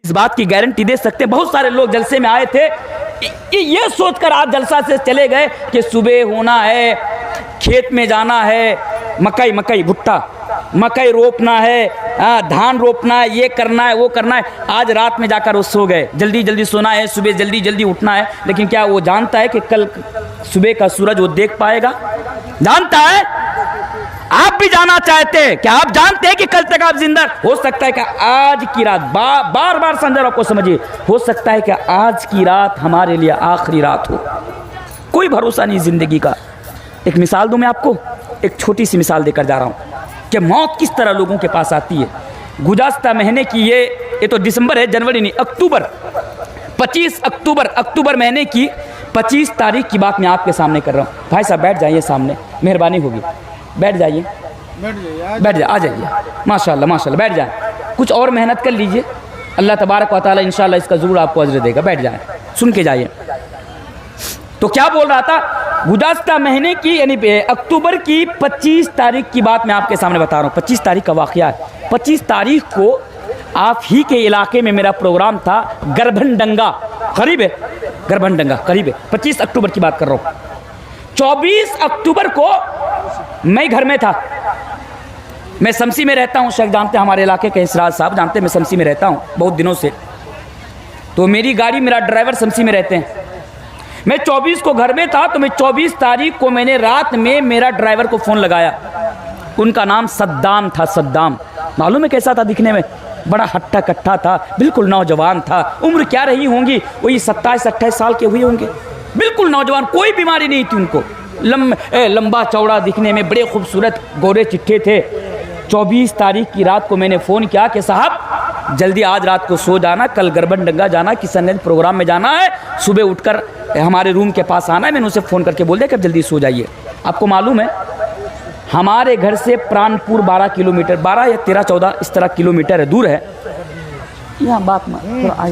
इस बात की गारंटी दे सकते हैं, बहुत सारे लोग जलसे में आए थे, ये सोचकर आज जलसा से चले गए कि सुबह होना है, खेत में जाना है, मकई भुट्टा मकई रोपना है, धान रोपना है, ये करना है वो करना है। आज रात में जाकर वो सो गए, जल्दी जल्दी सोना है, सुबह जल्दी जल्दी उठना है। लेकिन क्या वो जानता है कि कल सुबह का सूरज वो देख पाएगा? जानता है? आप भी जाना चाहते हैं? क्या आप जानते हैं कि कल तक आप जिंदा हो सकता है कि आज की रात बार बार संजर आपको समझिए, हो सकता है कि आज की रात हमारे लिए आखिरी रात हो। कोई भरोसा नहीं जिंदगी का। एक मिसाल दूं मैं आपको, एक छोटी सी मिसाल देकर जा रहा हूं कि मौत किस तरह लोगों के पास आती है। गुज़श्ता महीने की ये तो दिसंबर है, जनवरी नहीं, अक्टूबर, 25 अक्टूबर महीने की 25 तारीख की बात मैं आपके सामने कर रहा हूँ। भाई साहब बैठ जाइए सामने, मेहरबानी होगी, बैठ जाइए, आ जाइए, माशाल्लाह बैठ जाए। कुछ और मेहनत कर लीजिए, अल्लाह तबारक व तआला इंशाल्लाह इसका ज़रूर आपको अजर देगा। बैठ जाए, सुन के जाइए। तो क्या बोल रहा था, गुज़श्ता महीने की यानी अक्टूबर की 25 तारीख की बात मैं आपके सामने बता रहा हूँ। 25 तारीख का वाक़या है। 25 तारीख को आप ही के इलाके में मेरा प्रोग्राम था, गरभनडंगा करीब है, गरभनडंगा करीब है, 25 अक्टूबर की बात कर रहा हूँ। 24 अक्टूबर को मैं घर में था, मैं शमसी में रहता हूँ, शेख जानते हैं हमारे इलाके के, इसराज साहब जानते हैं मैं शमसी में रहता हूँ बहुत दिनों से। तो मेरी गाड़ी, मेरा ड्राइवर शमसी में रहते हैं। मैं 24 को घर में था, तो मैं 24 तारीख को मैंने रात में मेरा ड्राइवर को फ़ोन लगाया। उनका नाम सद्दाम था। सद्दाम मालूम है कैसा था दिखने में? बड़ा हट्टा कट्टा था, बिल्कुल नौजवान था। उम्र क्या रही होंगी, वही 27-28 साल के हुए होंगे, बिल्कुल नौजवान, कोई बीमारी नहीं थी उनको, लंबा चौड़ा दिखने में, बड़े खूबसूरत गोरे चिट्ठे थे। 24 तारीख की रात को मैंने फ़ोन किया कि साहब जल्दी आज रात को सो जाना, कल गरबनडंगा जाना, किशन प्रोग्राम में जाना है, सुबह उठकर हमारे रूम के पास आना है। मैंने उसे फ़ोन करके बोल दिया कि जल्दी सो जाइए। आपको मालूम है हमारे घर से प्राणपुर 12 किलोमीटर, 12 या 13-14 इस तरह किलोमीटर है, दूर है। यहाँ बात में थोड़ा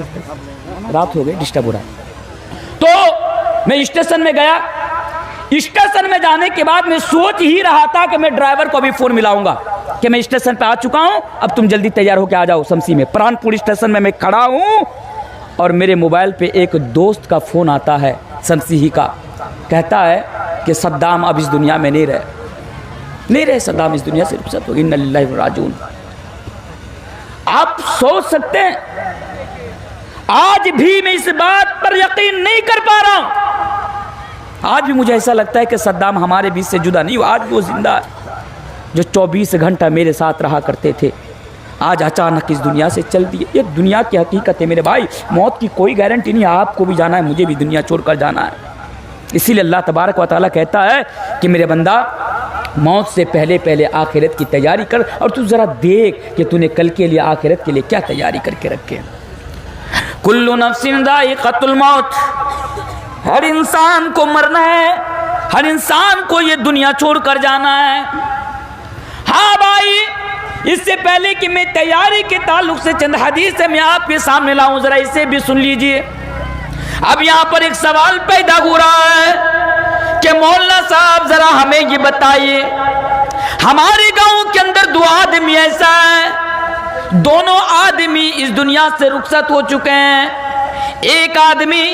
रात हो गई, डिस्टर्ब हो रहा है। तो मैं स्टेशन में गया। स्टेशन में जाने के बाद मैं सोच ही रहा था कि मैं ड्राइवर को अभी फ़ोन मिलाऊंगा कि मैं स्टेशन पे आ चुका हूं, अब तुम जल्दी तैयार होकर आ जाओ शमसी में। प्राणपुर स्टेशन में मैं खड़ा हूं और मेरे मोबाइल पे एक दोस्त का फ़ोन आता है शमसी ही का, कहता है कि सद्दाम अब इस दुनिया में नहीं रहे सद्दाम इस दुनिया से रुखसत हो गई, इन्ना लिल्लाहि व राजिऊन। आप सोच सकते हैं, आज भी मैं इस बात पर यकीन नहीं कर पा रहा हूं। आज भी मुझे ऐसा लगता है कि सद्दाम हमारे बीच से जुदा नहीं हुआ, आज वो जिंदा है। जो 24 घंटा मेरे साथ रहा करते थे, आज अचानक इस दुनिया से चल दिए। ये दुनिया की हकीकत है मेरे भाई, मौत की कोई गारंटी नहीं है। आपको भी जाना है, मुझे भी दुनिया छोड़कर जाना है। इसीलिए अल्लाह तबारक व तआला कहता है कि मेरे बंदा मौत से पहले पहले आखिरत की तैयारी कर, और तू ज़रा देख कि तूने कल के लिए, आखिरत के लिए क्या तैयारी करके रखे। कुल्लु नफ्सिन ज़ाइक़तुल मौत, हर इंसान को मरना है, हर इंसान को ये दुनिया छोड़कर जाना है। हाँ भाई, इससे पहले कि मैं तैयारी के ताल्लुक से चंद हदीस से मैं आपके सामने लाऊं, जरा इसे भी सुन लीजिए। अब यहाँ पर एक सवाल पैदा हो रहा है कि मौलाना साहब जरा हमें ये बताइए, हमारे गांव के अंदर 2 आदमी ऐसा है, दोनों आदमी इस दुनिया से रुखसत हो चुके हैं। एक आदमी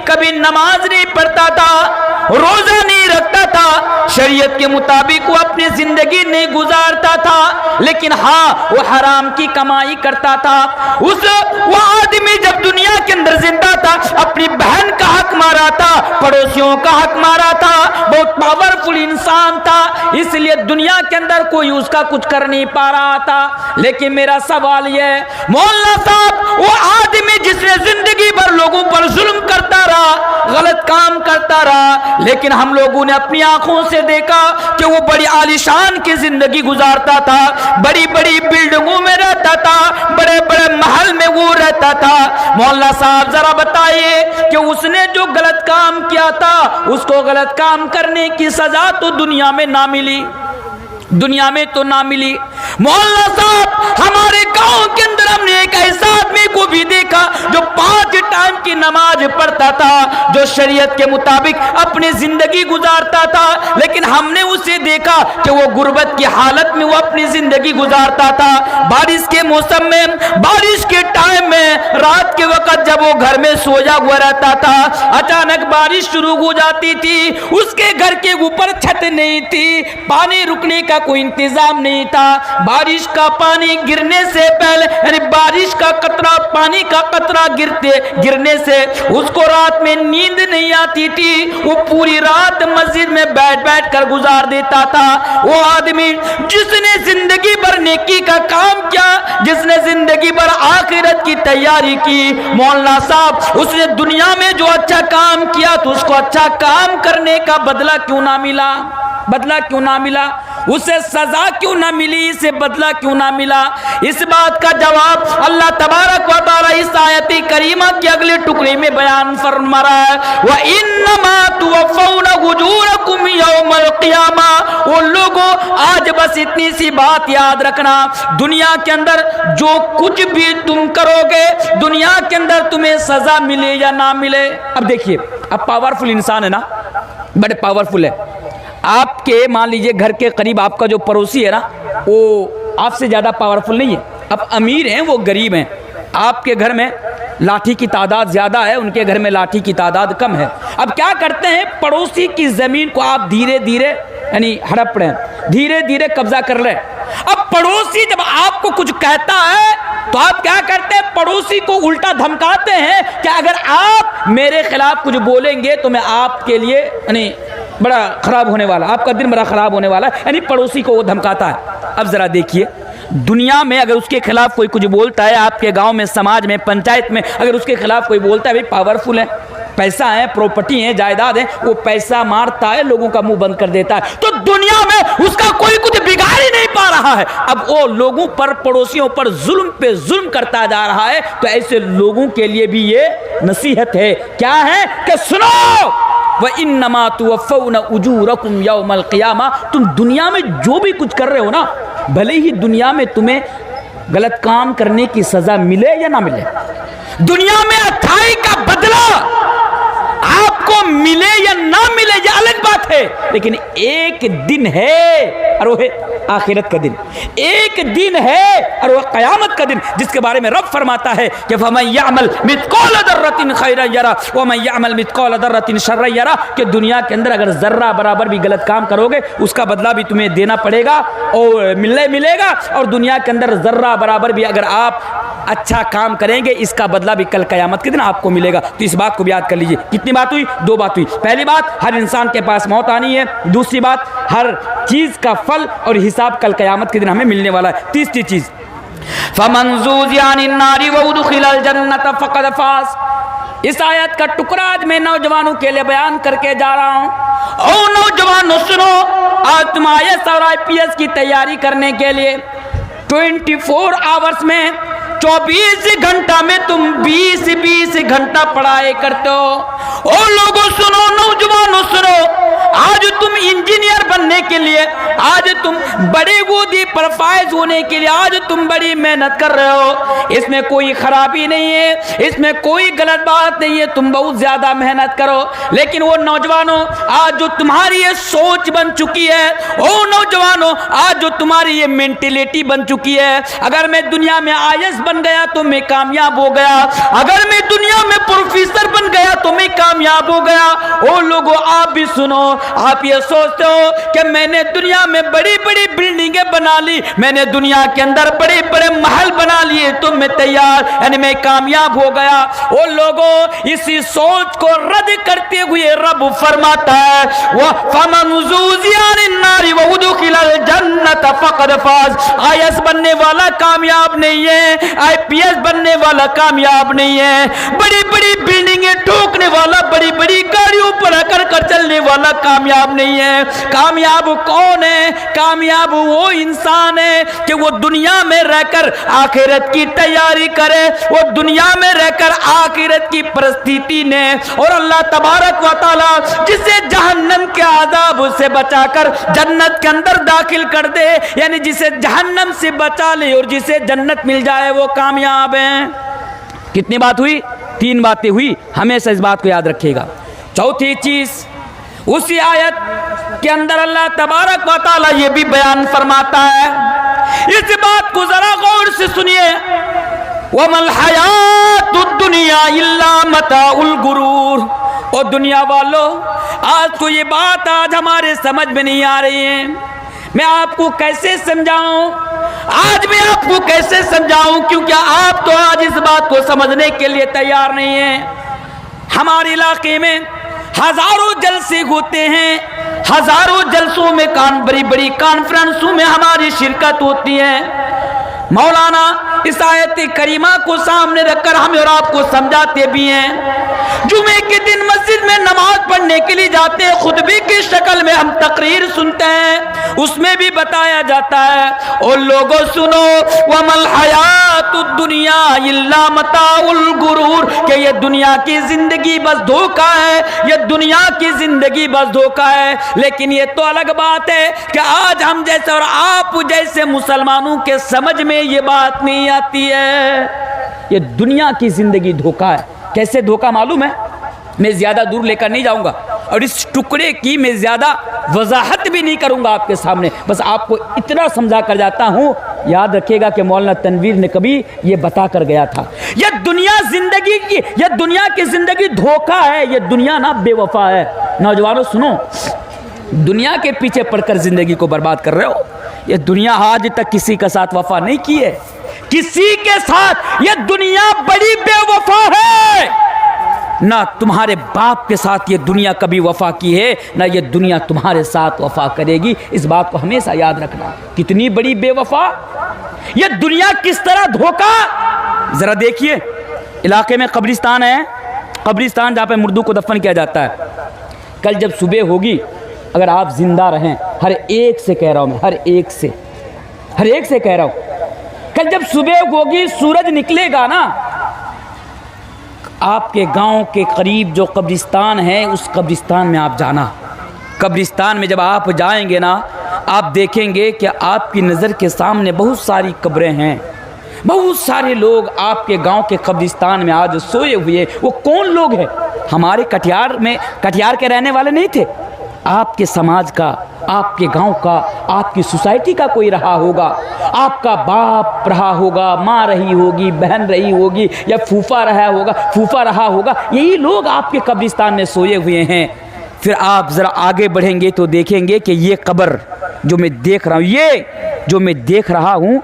कभी नमाज नहीं पढ़ता था, रोजा नहीं रखता था, शरीयत के मुताबिक वो अपनी जिंदगी नहीं गुजारता था, लेकिन हाँ वो हराम की कमाई करता था। वो आदमी जब दुनिया के अंदर जिंदा था, अपनी बहन का हक मारा था, पड़ोसियों का हक मारा था, बहुत पावरफुल इंसान था, इसलिए दुनिया के अंदर कोई उसका कुछ कर नहीं पा रहा था। लेकिन मेरा सवाल यह है, मौलाना साहब, वो आदमी जिसने जिंदगी भर लोगों पर जुल्म करता रहा, गलत काम करता रहा, लेकिन हम लोगों ने अपनी आंखों से देखा कि वो बड़ी आलीशान की जिंदगी गुजारता था, बड़ी बड़ी बिल्डिंगों में रहता था, बड़े बड़े महल में वो रहता था। मौलाना साहब जरा बताइए कि उसने जो गलत काम किया था, उसको गलत काम करने की सजा तो दुनिया में ना मिली, दुनिया में तो ना मिली। मौलाना साहब, हमारे गांव के अंदर हमने एक ऐसा आदमी को भी देखा जो 5 टाइम की नमाज पढ़ता करता था, जो शरीयत के मुताबिक अपनी जिंदगी गुजारता था, लेकिन हमने उसे देखा कि वो गुर्बत की हालत में वो अपनी जिंदगी गुजारता था। बारिश के मौसम में, बारिश के टाइम में, रात के वक्त जब वो घर में सोया हुआ रहता था, अचानक बारिश शुरू हो जाती थी। उसके घर के ऊपर छत नहीं थी, पानी रुकने का कोई इंतजाम नहीं था। बारिश का पानी गिरने से पहले, यानी बारिश का कतरा, पानी का कतरा गिरने से उसको रात में नींद नहीं आती थी। वो पूरी रात मस्जिद में बैठ बैठ कर गुजार देता था। वो आदमी जिसने जिंदगी भर नेकी का काम किया, जिसने जिंदगी भर आखिरत की तैयारी की, मौलाना साहब उसने दुनिया में जो अच्छा काम किया तो उसको अच्छा काम करने का बदला क्यों ना मिला? बदला क्यों ना मिला? उसे सजा क्यों ना मिली? इसे बदला क्यों ना मिला? इस बात का जवाब अल्लाह तबारक व तआला इस आयत करीमा के अगले टुकड़े में बयान फरमा रहा है। व इन्नमा तुवफ़्फ़ौना उजूरकुम यौमल क़ियामा। वो लोगों, आज बस इतनी सी बात याद रखना, दुनिया के अंदर जो कुछ भी तुम करोगे, दुनिया के अंदर तुम्हें सजा मिले या ना मिले। अब देखिए, अब पावरफुल इंसान है ना, बड़े पावरफुल है। आपके मान लीजिए घर के करीब आपका जो पड़ोसी है ना, वो आपसे ज़्यादा पावरफुल नहीं है। अब अमीर हैं, वो गरीब हैं। आपके घर में लाठी की तादाद ज़्यादा है, उनके घर में लाठी की तादाद कम है। अब क्या करते हैं, पड़ोसी की ज़मीन को आप धीरे धीरे यानी हड़प रहे हैं, धीरे धीरे कब्जा कर रहे हैं। अब पड़ोसी जब आपको कुछ कहता है तो आप क्या करते हैं, पड़ोसी को उल्टा धमकाते हैं कि अगर आप मेरे खिलाफ कुछ बोलेंगे तो मैं आपके लिए यानी बड़ा खराब होने वाला, आपका दिन बड़ा खराब होने वाला है, यानी पड़ोसी को वो धमकाता है। अब जरा देखिए, दुनिया में अगर उसके खिलाफ कोई कुछ बोलता है, आपके गांव में, समाज में, पंचायत में अगर उसके खिलाफ कोई बोलता है, भाई पावरफुल है, पैसा है, प्रॉपर्टी है, जायदाद है, वो पैसा मारता है, लोगों का मुंह बंद कर देता है, तो दुनिया में उसका कोई कुछ बिगाड़ ही नहीं पा रहा है। अब वो लोगों पर, पड़ोसियों पर जुल्म पे जुल्म करता जा रहा है। तो ऐसे लोगों के लिए भी ये नसीहत है, क्या है कि सुनो, व इन्नमा तुवफ़्फ़ौना उजूरकुम यौमल क़ियामा। तुम दुनिया में जो भी कुछ कर रहे हो ना, भले ही दुनिया में तुम्हें गलत काम करने की सजा मिले या ना मिले, दुनिया में अच्छाई का बदला आपको मिले या ना मिले ये अलग बात है, लेकिन एक दिन है और वो है आखिरत का दिन। एक दिन है और वह क़यामत का दिन, जिसके बारे में रब फरमाता है कि फमन यअमल मिस्क़ाल दर्रतिन खैरन यरा व मन यअमल मिस्क़ाल दर्रतिन शर्रन यरा। कि दुनिया के अंदर अगर जर्रा बराबर भी गलत काम करोगे, उसका बदला भी तुम्हें देना पड़ेगा और मिलेगा, और दुनिया के अंदर जर्रा बराबर भी अगर आप अच्छा काम करेंगे, इसका बदला भी कल क़यामत के दिन आपको मिलेगा। तो इस बात को भी याद कर लीजिए। कितनी बात हुई? दो बात हुई। पहली बात, हर इंसान के पास मौत आनी है। दूसरी बात, हर चीज का फल और हिसाब कल क़यामत के दिन हमें मिलने वाला है। तीसरी चीज, फमन ज़ुज़िया अनिन नारि व उदख़िलल जन्नत फ़क़द फ़ाज़। इस आयत का टुकड़ा आज मैं नौजवानों के लिए बयान करके जा रहा हूँ। ओ नौजवानों सुनो, आज तुम IAS और IPS की तैयारी करने के लिए 24 आवर्स में 24 घंटा में तुम 20 घंटा पढ़ाई करते हो। ओ लोगों सुनो, नौजवानों सुनो, आज तुम इंजीनियर बनने के लिए, आज तुम बड़े वोदी पर फायज होने के लिए आज तुम बड़ी मेहनत कर रहे हो। इसमें कोई खराबी नहीं है, इसमें कोई गलत बात नहीं है, तुम बहुत ज्यादा मेहनत करो। लेकिन वो नौजवानों, आज जो तुम्हारी ये सोच बन चुकी है, ओ नौजवानों, आज जो तुम्हारी ये मेंटेलिटी बन चुकी है, अगर मैं दुनिया में IAS बन गया तो मैं कामयाब हो गया, अगर मैं दुनिया में प्रोफेसर बन गया तो मैं कामयाब हो गया। ओ लोगों, आप भी सुनो, आप ये सोचते हो कि मैंने दुनिया में बड़ी बड़ी बिल्डिंगें बना ली, मैंने दुनिया के अंदर बड़े बड़े महल बना लिए तो मैं तैयार, यानी मैं कामयाब हो गया। ओ लोगों, इसी सोच को रद्द करते हुए रब फरमाता है, वह फमन ज़ुज़िया अनिन नारि व उदख़िलल जन्नत फ़क़द फ़ाज़। IAS बनने वाला कामयाब नहीं है, IPS बनने वाला कामयाब नहीं है, बड़ी बड़ी बिल्डिंगें ठोकने वाला, बड़ी बड़ी गाड़ियों पर आकर कर चलने वाला कामयाब नहीं है। कामयाब कौन है? कामयाब वो इंसान है कि वो दुनिया में रहकर आखिरत की तैयारी करे, वो दुनिया में रहकर आखिरत की परिस्थिति ने और अल्लाह तबारक व तआला जिसे जहन्नम के आज़ाब से बचाकर जन्नत के अंदर दाखिल कर दे, यानी जिसे जहन्नम से बचा ले और जिसे जन्नत मिल जाए, वो कामयाब है। कितनी बात हुई? तीन बातें हुई, हमेशा इस बात को याद रखिएगा। चौथी चीज, उसी आयत के अंदर अल्लाह तबारक व तआला ये भी बयान फरमाता है, इस बात को जरा गौर से सुनिए, वमल हयातुद दुनिया इल्ला मताउल गुरूर। और दुनिया वालों, आज तो ये बात आज हमारे समझ में नहीं आ रही है। मैं आपको कैसे समझाऊं, आज मैं आपको कैसे समझाऊं, क्योंकि आप तो आज इस बात को समझने के लिए तैयार नहीं है। हमारे इलाके में हजारों जलसे होते हैं, हजारों जलसों में बड़ी बड़ी कॉन्फ्रेंसों में हमारी शिरकत होती है। मौलाना इस आयत करीमा को सामने रखकर हमें और आपको समझाते भी हैं। जुमे के दिन मस्जिद में नमाज पढ़ने के लिए जाते हैं, खुतबे की शक्ल में हम तकरीर सुनते हैं, उसमें भी बताया जाता है, और लोगों सुनो, वमल हयातुद दुनिया इल्ला मताउल गुरूर, कि ये दुनिया की जिंदगी बस धोखा है, ये दुनिया की जिंदगी बस धोखा है। लेकिन ये तो अलग बात है कि आज हम जैसे और आप जैसे मुसलमानों के समझ में ये बात नहीं आती है। ये दुनिया की जिंदगी धोखा है। कैसे धोखा मालूम है? मैं ज्यादा दूर लेकर नहीं जाऊंगा और इस टुकड़े की मैं ज्यादा वजाहत भी नहीं करूंगा आपके सामने, बस आपको इतना समझा कर जाता हूं। याद रखिएगा कि मौलाना तनवीर ने कभी ये बता कर गया था, ये दुनिया जिंदगी की, ये दुनिया की जिंदगी धोखा है, ये दुनिया ना बेवफा है। नौजवानों सुनो, दुनिया के पीछे पड़कर जिंदगी को बर्बाद कर रहे हो। ये दुनिया आज तक किसी के साथ वफा नहीं की है, किसी के साथ। ये दुनिया बड़ी बेवफा है, ना तुम्हारे बाप के साथ ये दुनिया कभी वफा की है, ना ये दुनिया तुम्हारे साथ वफा करेगी। इस बात को हमेशा याद रखना। कितनी बड़ी बेवफा ये दुनिया, किस तरह धोखा। जरा देखिए, इलाके में कब्रिस्तान है, कब्रिस्तान जहाँ पे मुर्दों को दफन किया जाता है। कल जब सुबह होगी, अगर आप जिंदा रहें, हर एक से कह रहा हूं मैं, हर एक से कह रहा हूं, कल जब सुबह होगी, सूरज निकलेगा ना, आपके गांव के करीब जो कब्रिस्तान है, उस कब्रिस्तान में आप जाना। कब्रिस्तान में जब आप जाएंगे ना, आप देखेंगे कि आपकी नज़र के सामने बहुत सारी कब्रें हैं, बहुत सारे लोग आपके गांव के कब्रिस्तान में आज सोए हुए। वो कौन लोग हैं? हमारे कटिहार में, कटिहार के रहने वाले नहीं थे, आपके समाज का, आपके गांव का, आपकी सोसाइटी का कोई रहा होगा, आपका बाप रहा होगा, माँ रही होगी, बहन रही होगी, या फूफा रहा होगा, यही लोग आपके कब्रिस्तान में सोए हुए हैं। फिर आप ज़रा आगे बढ़ेंगे तो देखेंगे कि ये कब्र जो मैं देख रहा हूँ,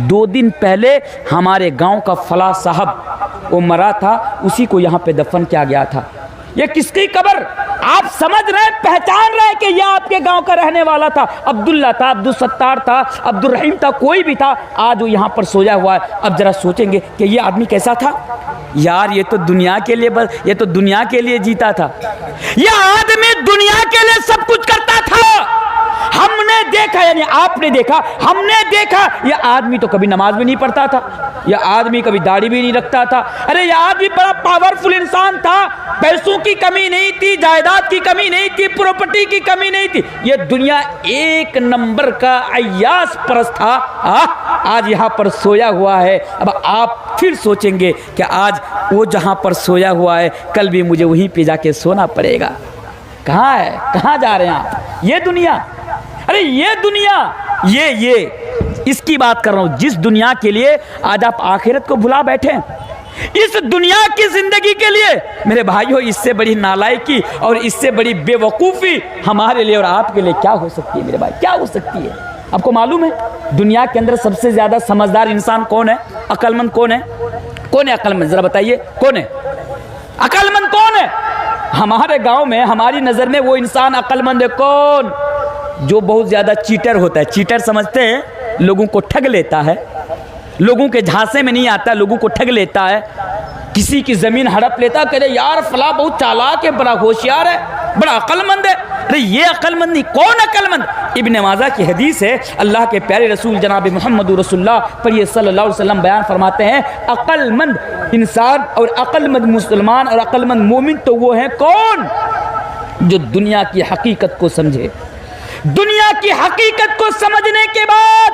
2 दिन पहले हमारे गांव का फला साहब वो मरा था, उसी को यहाँ पे दफन किया गया था। ये किसकी कब्र? आप समझ रहे, पहचान रहे कि यह आपके गांव का रहने वाला था। अब्दुल्ला था, अब्दुल सत्तार था, अब्दुल रहीम था, कोई भी था, आज वो यहाँ पर सोया हुआ है। अब जरा सोचेंगे कि ये आदमी कैसा था यार, ये तो दुनिया के लिए, बस ये तो दुनिया के लिए जीता था। यह आदमी दुनिया के लिए सब कुछ करता था। हमने देखा, यानी आपने देखा, हमने देखा, यह आदमी तो कभी नमाज भी नहीं पढ़ता था, यह आदमी कभी दाढ़ी भी नहीं रखता था। अरे यह आदमी बड़ा पावरफुल इंसान था, पैसों की कमी नहीं थी, जायदाद की कमी नहीं थी, प्रॉपर्टी की कमी नहीं थी। यह दुनिया एक नंबर का अय्यास परस्त था। आज यहाँ पर सोया हुआ है। अब आप फिर सोचेंगे कि आज वो जहाँ पर सोया हुआ है, कल भी मुझे वहीं पे जाके सोना पड़ेगा। कहाँ है, कहाँ जा रहे हैं आप? ये दुनिया, अरे ये दुनिया, ये इसकी बात कर रहा हूं, जिस दुनिया के लिए आज आप आखिरत को भुला बैठे। इस दुनिया की जिंदगी के लिए मेरे भाइयों, इससे बड़ी नालायकी और इससे बड़ी बेवकूफ़ी हमारे लिए और आपके लिए क्या हो सकती है? मेरे भाई, क्या हो सकती है? आपको मालूम है दुनिया के अंदर सबसे ज्यादा समझदार इंसान कौन है? अक्लमंद कौन है? कौन है अक्लमंद? जरा बताइए, कौन है अक्लमंद? कौन है? हमारे गांव में, हमारी नजर में वो इंसान अक्लमंद है कौन? जो बहुत ज्यादा चीटर होता है। चीटर समझते हैं? लोगों को ठग लेता है, लोगों के झांसे में नहीं आता, लोगों को ठग लेता है, किसी की जमीन हड़प लेता, कहते यार फला बहुत चालाक है, बड़ा होशियार है, बड़ा अक्लमंद है। अरे ये अक्लमंद नहीं, कौन अक्लमंद? इब्ने माजा की हदीस है, अल्लाह के प्यारे रसूल जनाब मोहम्मद रसूलुल्लाह पर ये सल्लल्लाहु अलैहि वसल्लम बयान फरमाते हैं, अक्लमंद इंसान और अक्लमंद मुसलमान और अक्लमंद मोमिन तो वो है कौन? जो दुनिया की हकीकत को समझे। दुनिया की हकीकत को समझने के बाद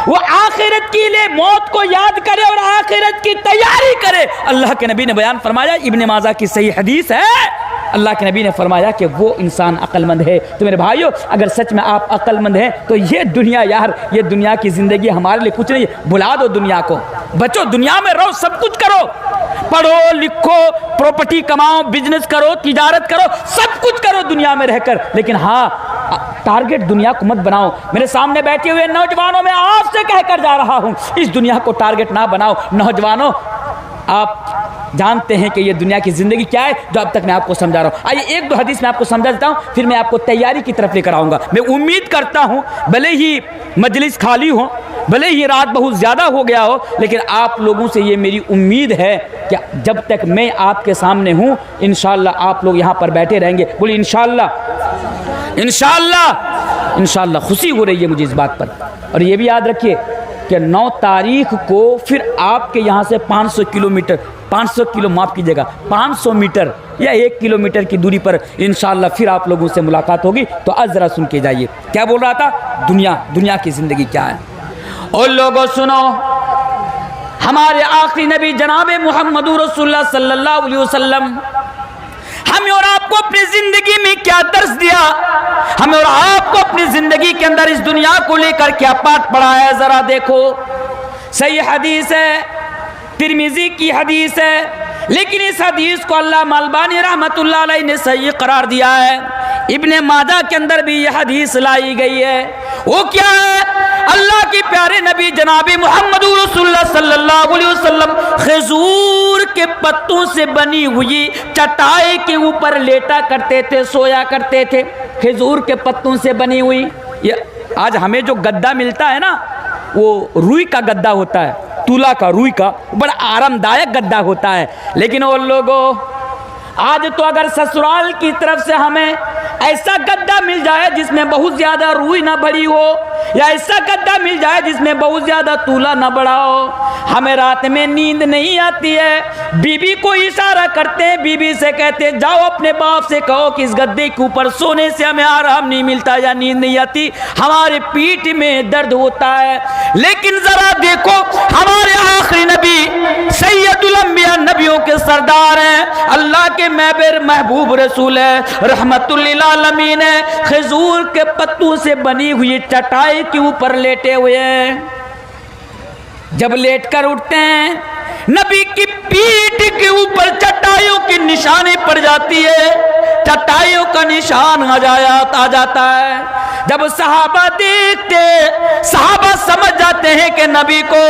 वो आखिरत के लिए मौत को याद करे और आखिरत की तैयारी करे। अल्लाह के नबी ने बयान फरमाया, इब्ने माजा की सही हदीस है, अल्लाह के नबी ने फरमाया कि वो इंसान अक्लमंद है। तो मेरे भाइयों, अगर सच में आप अक्लमंद हैं तो ये दुनिया यार, ये दुनिया की ज़िंदगी हमारे लिए कुछ नहीं। भुला दो दुनिया को, बचो, दुनिया में रहो, सब कुछ करो, पढ़ो लिखो, प्रॉपर्टी कमाओ, बिजनेस करो, तिजारत करो, सब कुछ करो दुनिया में रहकर, लेकिन हाँ, टारगेट दुनिया को मत बनाओ। मेरे सामने बैठे हुए नौजवानों में आपसे कहकर जा रहा हूँ, इस दुनिया को टारगेट ना बनाओ। नौजवानों, आप जानते हैं कि ये दुनिया की ज़िंदगी क्या है, जो अब तक मैं आपको समझा रहा हूँ। आइए एक दो हदीस में आपको समझा देता हूँ, फिर मैं आपको तैयारी की तरफ लेकर आऊँगा। मैं उम्मीद करता हूँ भले ही मजलिस खाली हो, भले ही रात बहुत ज़्यादा हो गया हो, लेकिन आप लोगों से ये मेरी उम्मीद है कि जब तक मैं आपके सामने हूँ इंशाअल्लाह आप लोग यहाँ पर बैठे रहेंगे। बोलिए इंशाअल्लाह, इंशाअल्लाह, इंशाअल्लाह। खुशी हो रही है मुझे इस बात पर। और ये भी याद रखिए कि 9 तारीख को फिर आपके यहाँ से 500 किलोमीटर, 500 किलो माफ़ कीजिएगा, 500 मीटर या 1 किलोमीटर की दूरी पर इंशाअल्लाह फिर आप लोगों से मुलाकात होगी। तो आज ज़रा सुन के जाइए, क्या बोल रहा था, दुनिया की ज़िंदगी क्या है। और लोगों सुनो, हमारे आखिरी नबी जनाब मोहम्मद रसूलुल्लाह सल्लल्लाहु अलैहि वसल्लम हमें और आपको अपनी ज़िंदगी में क्या दर्स दिया, हमें और आपको अपनी ज़िंदगी के अंदर इस दुनिया को लेकर क्या पाठ पढ़ाया, ज़रा देखो। सही हदीस है, तिरमिज़ी की हदीस है, लेकिन इस हदीस को अल्लामा अलबानी रहमतुल्लाह अलैह ने सही करार दिया है। इब्ने माजा के अंदर भी यह हदीस लाई गई है। वो क्या है, अल्लाह के प्यारे नबी जनाबे मोहम्मद रसूलुल्लाह सल्लल्लाहु अलैहि वसल्लम खजूर के पत्तों से बनी हुई चटाई के ऊपर लेटा करते थे, सोया करते थे। खजूर के पत्तों से बनी हुई, ये आज हमें जो गद्दा मिलता है ना, वो रुई का गद्दा होता है, तुला का, रुई का, बड़ा आरामदायक गद्दा होता है। लेकिन वो लोगों, आज तो अगर ससुराल की तरफ से हमें ऐसा गद्दा मिल जाए जिसमें बहुत ज़्यादा रुई ना भरी हो, या ऐसा गद्दा मिल जाए जिसमें बहुत ज़्यादा तूला ना बड़ा हो, हमें रात में नींद नहीं आती है। बीबी को इशारा करते हैं, बीबी से कहते हैं जाओ अपने बाप से कहो कि इस गद्दे के ऊपर सोने से हमें आराम नहीं मिलता या नींद नहीं आती, हमारे पीठ में दर्द होता है। लेकिन ज़रा देखो, हमारे आखिरी नबी सैयदुल अंबिया, नबियों के सरदार हैं, अल्लाह के महबूब रसूल है, रहमतुल लिल आलमीन है, खजूर के पत्तों से बनी हुई चटाई के ऊपर लेटे हुए हैं। जब लेटकर उठते हैं, नबी की पीठ के ऊपर चटाइयों की निशानी पड़ जाती है, चटाइयों का निशान आ जाता है। जब सहाबा देखते, सहाबा समझ जाते हैं कि नबी को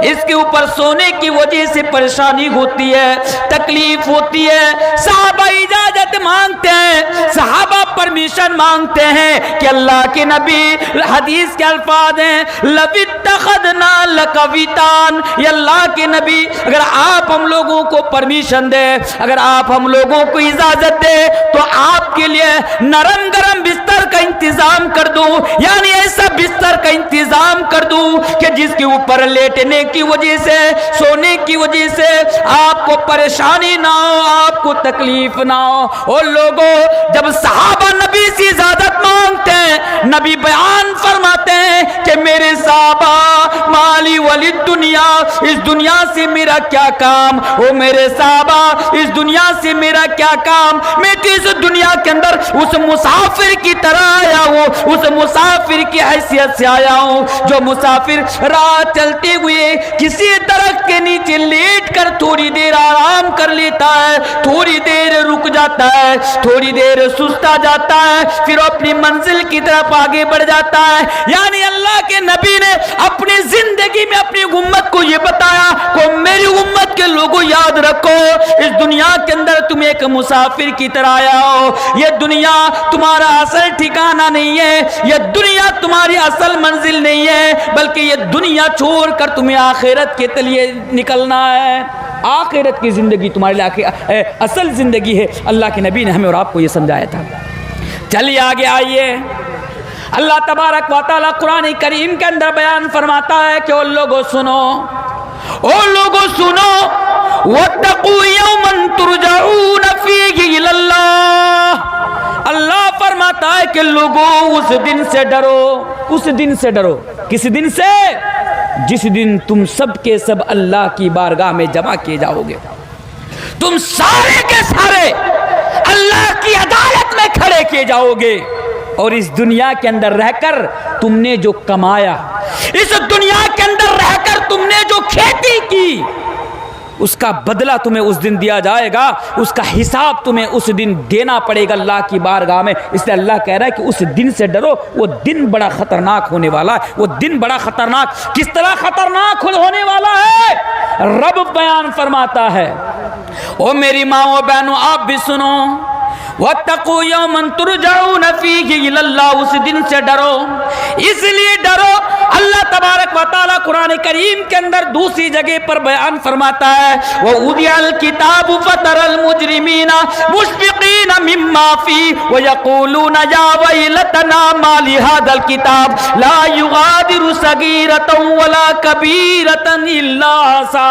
इसके ऊपर सोने की वजह से परेशानी होती है, तकलीफ होती है। सहाबा इजाजत मांगते हैं, सहाबा परमिशन मांगते हैं कि अल्लाह के नबी, हदीस के अल्फाज हैं, लबित्तखदना लकवितान, ये अल्लाह के नबी अगर आप हम लोगों को परमिशन दे, अगर आप हम लोगों को इजाजत दे, तो आपके लिए नरम गरम बिस्तर का इंतजाम कर दूं, यानी ऐसा बिस्तर का इंतजाम कर दूं कि जिसके ऊपर लेटने की वजह से, सोने की वजह से आपको परेशानी ना हो, आपको तकलीफ ना हो। और लोगों, जब सहाबा नबी से इजाजत मांगते हैं, नबी बयान फरमाते हैं कि मेरे सहाबा माली वली दुनिया, इस दुनिया से मेरा क्या काम, ओ मेरे सहाबा इस दुनिया से मेरा क्या काम, मैं तो इस दुनिया के अंदर उस मुसाफिर की तरह आया हूँ, उस मुसाफिर की हैसियत से आया हूँ जो मुसाफिर राह चलते हुए किसी दरख्त के नीचे लेट कर थोड़ी देर आराम कर लेता है, थोड़ी देर रुक जाता है, थोड़ी देर सुस्ता जाता है, फिर अपनी मंजिल की तरफ आगे बढ़ जाता है। यानी अल्लाह के नबी ने अपनी जिंदगी में अपनी उम्मत को यह बताया को मेरी उम्मत के लोगों याद रखो, इस दुनिया के अंदर तुम एक मुसाफिर की तरह आया हो, यह दुनिया तुम्हारा असल ठिकाना नहीं है, यह दुनिया तुम्हारी असल मंजिल नहीं है, बल्कि यह दुनिया छोड़कर तुम्हें आखिरत के लिए निकलना है। आखिरत की जिंदगी तुम्हारे लिए असल जिंदगी है। अल्लाह के नबी ने हमें और आपको यह समझाया था। चलिए आगे आइए, अल्लाह तबारक व तआला कुरान करीम के अंदर बयान फरमाता है कि ओ लोगों सुनो, ओ लोगों सुनो, वत्तकू यौमन तुरजऊन फीही इलल्लाह। अल्लाह फरमाता है कि लोगों उस दिन से डरो, उस दिन से डरो। किस दिन से? जिस दिन तुम सब के सब अल्लाह की बारगाह में जमा किए जाओगे। तुम सारे के सारे अल्लाह की अदालत में खड़े किए जाओगे। और इस दुनिया के अंदर रहकर तुमने जो कमाया, इस दुनिया के अंदर रहकर तुमने जो खेती की, उसका बदला तुम्हें उस दिन दिया जाएगा, उसका हिसाब तुम्हें उस दिन देना पड़ेगा अल्लाह की बारगाह में। इसलिए अल्लाह कह रहा है कि उस दिन से डरो, वो दिन बड़ा खतरनाक होने वाला है। वो दिन बड़ा खतरनाक, किस तरह खतरनाक होने वाला है रब बयान फरमाता है। ओ मेरी माओ बहनों, आप भी सुनो, वत्तकू यौमन तुरजऊन फीही इलल्लाह, उस दिन से डरो। इसलिए डरो, अल्लाह तबारक व तआला कुरान करीम के अंदर दूसरी जगह पर बयान फरमाता है, वो उदियल किताब फतरल मुजरिमीना मुशफिकीन मिम्मा फी व यक़ूलूना या वैलतना मा लिहादल किताब ला युगादिरु सगीरतन वला कबीरतन इल्ला सा।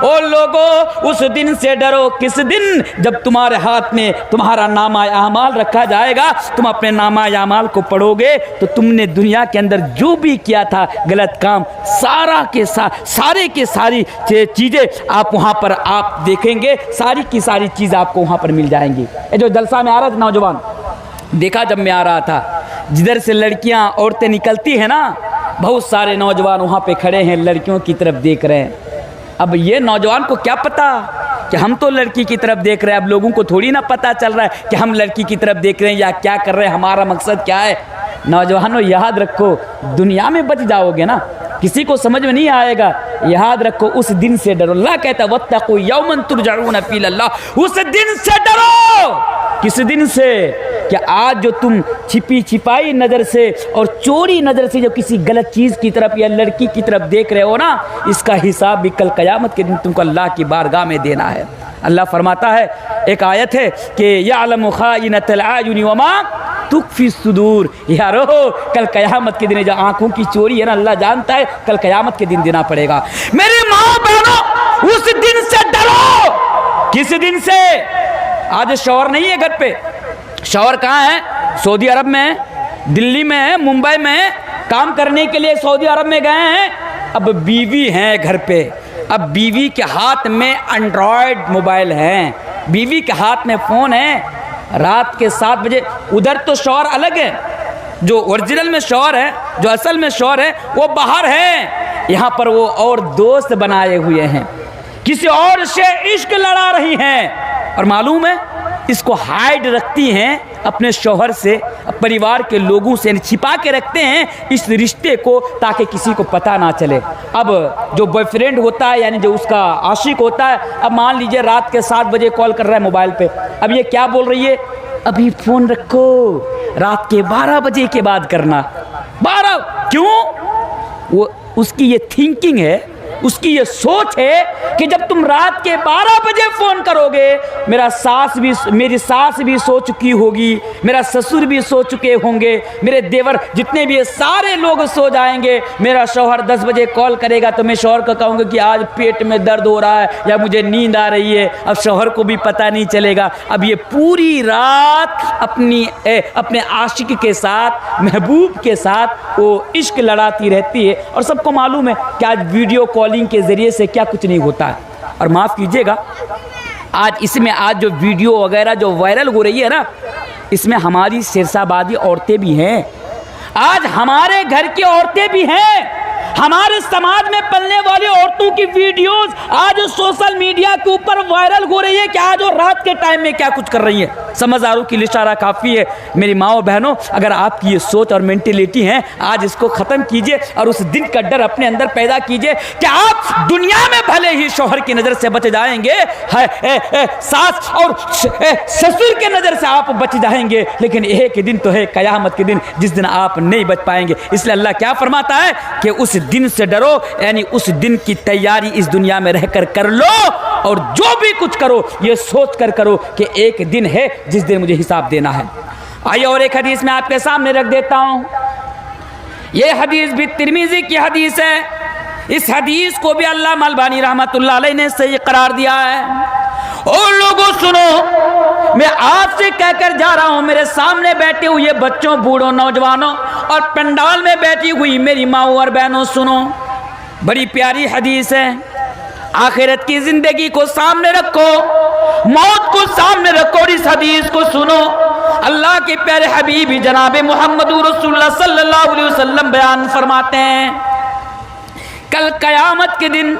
ओ लोगो, उस दिन से डरो। किस दिन? जब तुम्हारे हाथ में तुम्हारा नामा आमाल रखा जाएगा, तुम अपने नामा आमाल को पढ़ोगे तो तुमने दुनिया के अंदर जो भी किया था गलत काम, सारे के सारी चीजें आप वहां पर आप देखेंगे, सारी की सारी चीज आपको वहां पर मिल जाएंगी। ये जो जलसा में आ रहा था नौजवान, देखा जब मैं आ रहा था, जिधर से लड़कियां औरतें निकलती हैं ना, बहुत सारे नौजवान वहां पे खड़े हैं, लड़कियों की तरफ देख रहे हैं। अब ये नौजवान को क्या पता कि हम तो लड़की की तरफ देख रहे हैं। अब लोगों को थोड़ी ना पता चल रहा है कि हम लड़की की तरफ देख रहे हैं या क्या कर रहे हैं, हमारा मकसद क्या है। नौजवानों, याद रखो, दुनिया में बच जाओगे ना, किसी को समझ में नहीं आएगा। याद रखो, उस दिन से डरो। अल्लाह कहता है वत्तकू यौमन तुरजऊन फीही इलल्लाह, उस दिन से डरो। किस दिन से? कि आज जो तुम छिपी छिपाई नज़र से और चोरी नज़र से जो किसी गलत चीज़ की तरफ या लड़की की तरफ देख रहे हो ना, इसका हिसाब भी कल क़यामत के दिन तुमको अल्लाह की बारगाह में देना है। अल्लाह फरमाता है, एक आयत है कि यअलमु खाइनतल आयुनि वमा तुख्फी सुदूर। यारो, कल क़यामत के दिन जो आंखों की चोरी है ना, अल्लाह जानता है, कल क़यामत के दिन देना पड़ेगा। मेरे माँ बहनों, उस दिन से डरो। किस दिन से? आज शौहर नहीं है घर पे। शौहर कहाँ है? सऊदी अरब में है, दिल्ली में है, मुंबई में है, काम करने के लिए सऊदी अरब में गए हैं। अब बीवी हैं घर पे। अब बीवी के हाथ में एंड्रॉयड मोबाइल है, बीवी के हाथ में फ़ोन है। रात के 7 बजे, उधर तो शौहर अलग है, जो ओरिजिनल में शौहर है, जो असल में शौहर है, वो बाहर है। यहाँ पर वो और दोस्त बनाए हुए हैं, किसी और से इश्क लड़ा रही हैं। और मालूम है, इसको हाइड रखती हैं अपने शौहर से, परिवार के लोगों से छिपा के रखते हैं इस रिश्ते को, ताकि किसी को पता ना चले। अब जो बॉयफ्रेंड होता है, यानी जो उसका आशिक होता है, अब मान लीजिए रात के 7 बजे कॉल कर रहा है मोबाइल पे, अब ये क्या बोल रही है, अभी फ़ोन रखो, रात के 12 बजे के बाद करना। 12 क्यों? वो उसकी ये थिंकिंग है, उसकी ये सोच है कि जब तुम रात के 12 बजे फ़ोन करोगे, मेरी सास भी सो चुकी होगी, मेरा ससुर भी सो चुके होंगे, मेरे देवर जितने भी सारे लोग सो जाएंगे। मेरा शौहर 10 बजे कॉल करेगा तो मैं शौहर को कहूँगा कि आज पेट में दर्द हो रहा है या मुझे नींद आ रही है। अब शौहर को भी पता नहीं चलेगा। अब ये पूरी रात अपने आशिक के साथ, महबूब के साथ वो इश्क लड़ाती रहती है। और सबको मालूम है कि आज वीडियो कॉलिंग के ज़रिए से क्या कुछ नहीं होता है। और माफ़ कीजिएगा, आज इसमें आज जो वीडियो वगैरह जो वायरल हो रही है ना, इसमें हमारी सिरसाबादी औरतें भी हैं, आज हमारे घर की औरतें भी हैं, हमारे समाज में पलने वाली औरतों की वीडियोस आज सोशल मीडिया के ऊपर वायरल हो रही है कि आज और रात के टाइम में क्या कुछ कर रही है। समझदारों की इशारा काफ़ी है। मेरी माँ और बहनों, अगर आपकी ये सोच और मेंटेलिटी है, आज इसको ख़त्म कीजिए और उस दिन का डर अपने अंदर पैदा कीजिए कि आप दुनिया में भले ही शौहर की नज़र से बच जाएंगे, सास और ससुर के नज़र से आप बच जाएंगे, लेकिन एक दिन तो है क़यामत के दिन, जिस दिन आप नहीं बच पाएंगे। इसलिए अल्लाह क्या फरमाता है कि उस दिन से डरो, यानी उस दिन की तैयारी इस दुनिया में रहकर कर लो, और जो भी कुछ करो ये सोच कर करो कि एक दिन है जिस दिन मुझे हिसाब देना है। आइए और एक हदीस मैं आपके सामने रख देता हूं। ये हदीस भी तिरमिज़ी की हदीस है। इस हदीस को भी अल्लामा अलबानी रहमतुल्लाह अलैह ने सही करार दिया है। और लोगों सुनो, मैं आपसे कहकर जा रहा हूं, मेरे सामने बैठे हुए बच्चों, बूढ़ों, नौजवानों और पंडाल में बैठी हुई मेरी माँ और बहनों, सुनो, बड़ी प्यारी हदीस है। आखिरत की जिंदगी को सामने रखो, मौत को सामने रखो और इस हदीस को सुनो। अल्लाह के प्यारे हबीब जनाब मोहम्मद रसूलुल्लाह सल्लल्लाहु अलैहि वसल्लम बयान फरमाते हैं, कल कयामत के दिन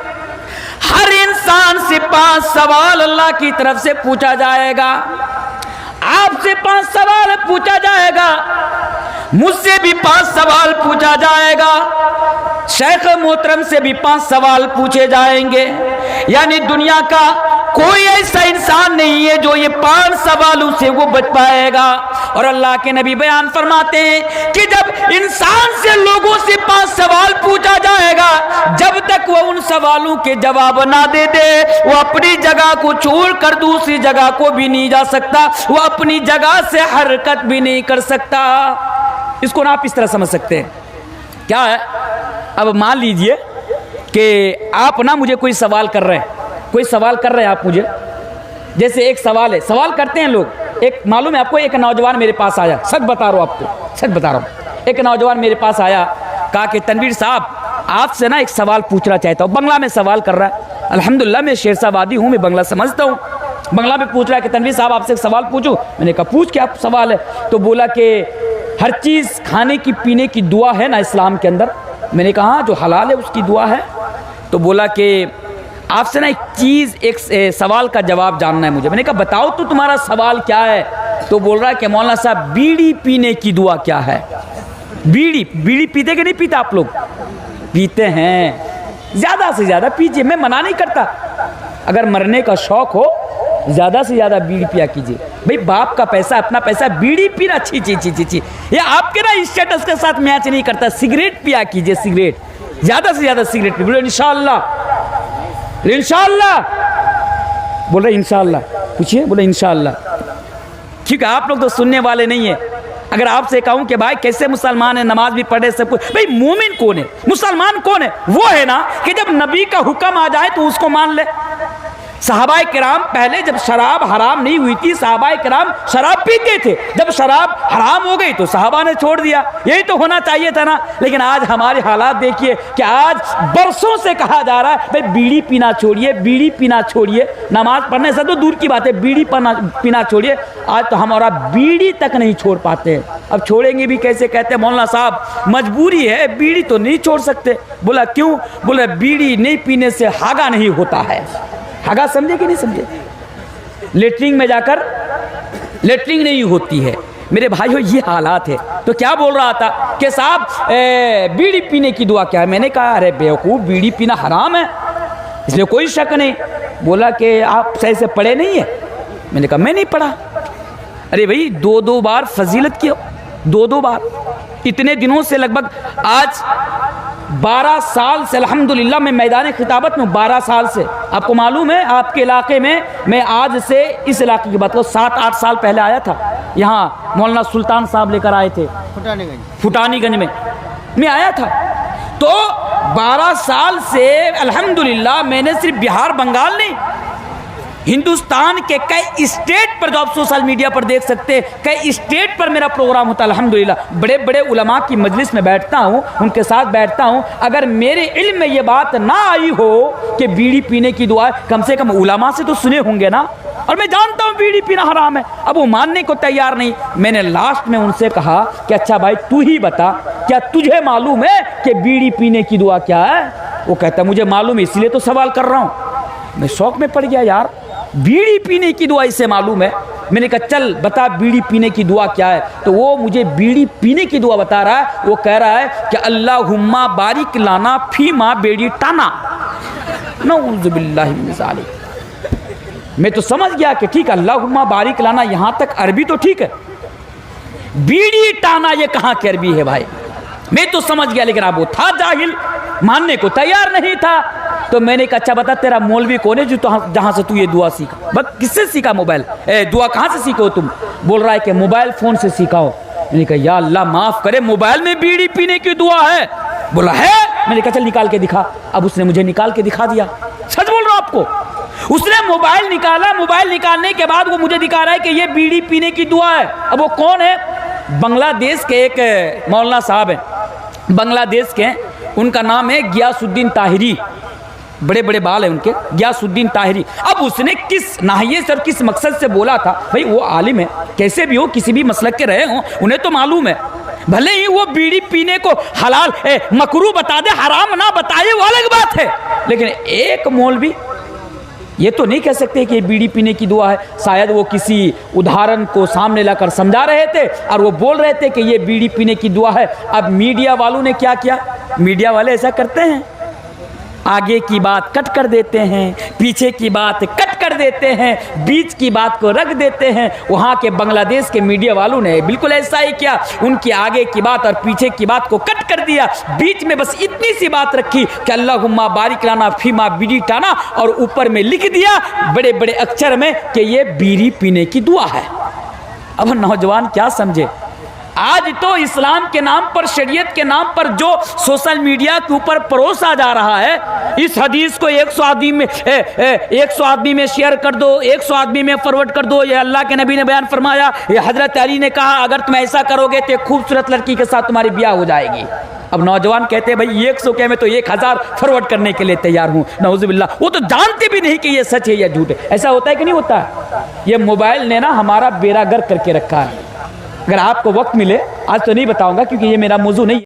हर इंसान से 5 सवाल अल्लाह की तरफ से पूछा जाएगा। आपसे 5 सवाल पूछा जाएगा, मुझसे भी 5 सवाल पूछा जाएगा, शेख मोहतरम से भी 5 सवाल पूछे जाएंगे। यानी दुनिया का कोई ऐसा इंसान नहीं है जो ये 5 सवालों से वो बच पाएगा। और अल्लाह के नबी बयान फरमाते हैं कि जब इंसान से लोगों से 5 सवाल पूछा जाएगा, जब तक वो उन सवालों के जवाब ना दे दे, वो अपनी जगह को छोड़कर दूसरी जगह को भी नहीं जा सकता, वो अपनी जगह से हरकत भी नहीं कर सकता। इसको ना आप इस तरह समझ सकते हैं। क्या है, अब मान लीजिए कि आप ना मुझे कोई सवाल कर रहे हैं, कोई सवाल कर रहे हैं आप मुझे, जैसे एक सवाल है, सवाल करते हैं लोग। एक मालूम है आपको, एक नौजवान मेरे पास आया, सच बता रहा हूँ आपको, सच बता रहा हूँ। एक नौजवान मेरे पास आया, कहा कि तनवीर साहब आपसे ना एक सवाल पूछना चाहता हूँ। बंगला में सवाल कर रहा है। अल्हम्दुलिल्लाह मैं शेरशाबादी हूँ, मैं बंगला समझता हूँ। बंगला में पूछ रहा है कि तनवीर साहब आपसे एक सवाल पूछूं। मैंने कहा पूछ क्या सवाल है। तो बोला कि हर चीज़ खाने की पीने की दुआ है ना इस्लाम के अंदर। मैंने कहा हाँ, जो हलाल है उसकी दुआ है। तो बोला कि आपसे ना एक चीज़, एक सवाल का जवाब जानना है मुझे। मैंने कहा बताओ तो तुम्हारा सवाल क्या है। तो बोल रहा है कि मौलाना साहब बीड़ी पीने की दुआ क्या है। बीड़ी पीते कि नहीं पीते आप लोग? पीते हैं, ज़्यादा से ज़्यादा पीजिए, मैं मना नहीं करता। अगर मरने का शौक़ हो ज़्यादा से ज़्यादा बीड़ी पिया कीजिए। भाई बाप का पैसा, अपना पैसा, बीड़ी पीना छी छी छी छी छी, ये आपके ना स्टेटस के साथ मैच नहीं करता। सिगरेट पिया कीजिए, सिगरेट, ज़्यादा से ज़्यादा सिगरेट पी। बोले इंशाअल्लाह, इंशाअल्लाह, बोल रहे इंशाअल्लाह, पूछिए, बोले इंशाअल्लाह। ठीक है, आप लोग तो सुनने वाले नहीं है। अगर आपसे कहूं कि भाई कैसे मुसलमान है, नमाज भी पढ़े, सब कुछ, भाई मोमिन कौन है, मुसलमान कौन है? वो है ना कि जब नबी का हुक्म आ जाए तो उसको मान ले। सहाबाए किराम पहले जब शराब हराम नहीं हुई थी, सहाबाए किराम शराब पीते थे। जब शराब हराम हो गई तो सहाबा ने छोड़ दिया। यही तो होना चाहिए था ना। लेकिन आज हमारे हालात देखिए कि आज बरसों से कहा जा रहा है भाई बीड़ी पीना छोड़िए, बीड़ी पीना छोड़िए। नमाज पढ़ने से तो दूर की बात है, बीड़ी पीना छोड़िए। आज तो हमारा बीड़ी तक नहीं छोड़ पाते। अब छोड़ेंगे भी कैसे? कहते हैं मौलाना साहब मजबूरी है, बीड़ी तो नहीं छोड़ सकते। बोला क्यों? बोला बीड़ी नहीं पीने से हागा नहीं होता है। हागा समझे कि नहीं समझे? लेटरिन में जाकर लेटरिन नहीं होती है। मेरे भाइयों ये हालात है। तो क्या बोल रहा था कि साहब बीड़ी पीने की दुआ क्या है। मैंने कहा अरे बेवकूफ़, बीड़ी पीना हराम है, इसमें कोई शक नहीं। बोला कि आप सही से पढ़े नहीं है। मैंने कहा मैं नहीं पढ़ा। अरे भाई 2-2 बार फजीलत की, 2-2 बार, इतने दिनों से, लगभग आज 12 साल से अल्हम्दुलिल्लाह मैं मैदान खिताबत में 12 साल से। आपको मालूम है आपके इलाके में, मैं आज से इस इलाके की बात करूँ 7-8 साल पहले आया था। यहाँ मौलाना सुल्तान साहब लेकर आए थे फुटानीगंज में, मैं आया था। तो 12 साल से अल्हम्दुलिल्लाह मैंने सिर्फ बिहार बंगाल नहीं, हिंदुस्तान के कई स्टेट पर, जो आप सोशल मीडिया पर देख सकते हैं, कई स्टेट पर मेरा प्रोग्राम होता है अल्हम्दुलिल्लाह। बड़े बड़े उलमा की मजलिस में बैठता हूँ, उनके साथ बैठता हूँ। अगर मेरे इल्म में ये बात ना आई हो कि बीड़ी पीने की दुआ, कम से कम उलमा से तो सुने होंगे ना। और मैं जानता हूँ बीड़ी पीना हराम है। अब वो मानने को तैयार नहीं। मैंने लास्ट में उनसे कहा कि अच्छा भाई तू ही बता, क्या तुझे मालूम है कि बीड़ी पीने की दुआ क्या है? वो कहता मुझे मालूम है, इसलिए तो सवाल कर रहा हूँ। मैं शौक में पड़ गया, यार बीड़ी पीने की दुआ इसे मालूम है। मैंने कहा चल बता बीड़ी पीने की दुआ क्या है। तो वो मुझे बीड़ी पीने की दुआ बता रहा है। वो कह रहा है कि अल्लाहुम्मा बारिक लाना फीमा बेड़ी टाना, नऊज़ु बिल्लाहि मिन ज़ालिक। मैं तो समझ गया कि ठीक है, अल्लाहुम्मा बारिक लाना, यहाँ तक अरबी तो ठीक है, बीड़ी टाना ये कहाँ की अरबी है भाई? मैं तो समझ गया, लेकिन अब वो था जाहिल, मानने को तैयार नहीं था। तो मैंने कहा अच्छा बता तेरा मौलवी कौन है जो जहाँ से तू ये दुआ सीखा? बस किससे सीखा मोबाइल दुआ कहाँ से सीखो तुम? बोल रहा है कि मोबाइल फ़ोन से सीखा हो। मैंने कहा या अल्लाह माफ़ करे, मोबाइल में बीड़ी पीने की दुआ है? बोला है। मैंने कहा चल निकाल के दिखा। अब उसने मुझे निकाल के दिखा दिया। सच बोल रहा हूँ आपको। उसने मोबाइल निकाला, मोबाइल निकालने के बाद वो मुझे दिखा रहा है कि ये बीड़ी पीने की दुआ है। अब वो कौन है? बांग्लादेश के एक मौलाना साहब हैं, बांग्लादेश के। उनका नाम है गियासुद्दीन ताहिरी, बड़े बड़े बाल हैं उनके, गियासुद्दीन ताहिरी। अब उसने किस नाहिए से और किस मकसद से बोला था, भाई वो आलिम है, कैसे भी हो, किसी भी मसलक के रहे हों, उन्हें तो मालूम है। भले ही वो बीड़ी पीने को हलाल मकरू बता दे, हराम ना बताए, वो अलग बात है, लेकिन एक मौलवी ये तो नहीं कह सकते कि ये बीड़ी पीने की दुआ है। शायद वो किसी उदाहरण को सामने लाकर समझा रहे थे और वो बोल रहे थे कि ये बीड़ी पीने की दुआ है। अब मीडिया वालों ने क्या किया, मीडिया वाले ऐसा करते हैं, आगे की बात कट कर देते हैं, पीछे की बात कट कर देते हैं, बीच की बात को रख देते हैं। वहाँ के बांग्लादेश के मीडिया वालों ने बिल्कुल ऐसा ही किया, उनकी आगे की बात और पीछे की बात को कट कर दिया, बीच में बस इतनी सी बात रखी कि अल्लाहुम्मा बारिक लाना फीमा बीड़ी टाना, और ऊपर में लिख दिया बड़े बड़े अक्षर में कि ये बीड़ी पीने की दुआ है। अब नौजवान क्या समझे, आज तो इस्लाम के नाम पर, शरीयत के नाम पर जो सोशल मीडिया के ऊपर परोसा जा रहा है, इस हदीस को 100 आदमी में शेयर कर दो, 100 आदमी में फॉरवर्ड कर दो, ये अल्लाह के नबी ने बयान फरमाया, ये हजरत अली ने कहा, अगर तुम ऐसा करोगे तो खूबसूरत लड़की के साथ तुम्हारी ब्याह हो जाएगी। अब नौजवान कहते हैं भाई 100 क्या, मैं तो 1000 फॉरवर्ड करने के लिए तैयार हूँ। नऊजुबिल्लाह, वो तो जानते भी नहीं कि ये सच है या झूठ है। ऐसा होता है कि नहीं होता है? ये मोबाइल ने ना हमारा बेड़ा गर्क करके रखा है। अगर आपको वक्त मिले, आज तो नहीं बताऊंगा क्योंकि ये मेरा मौजू नहीं।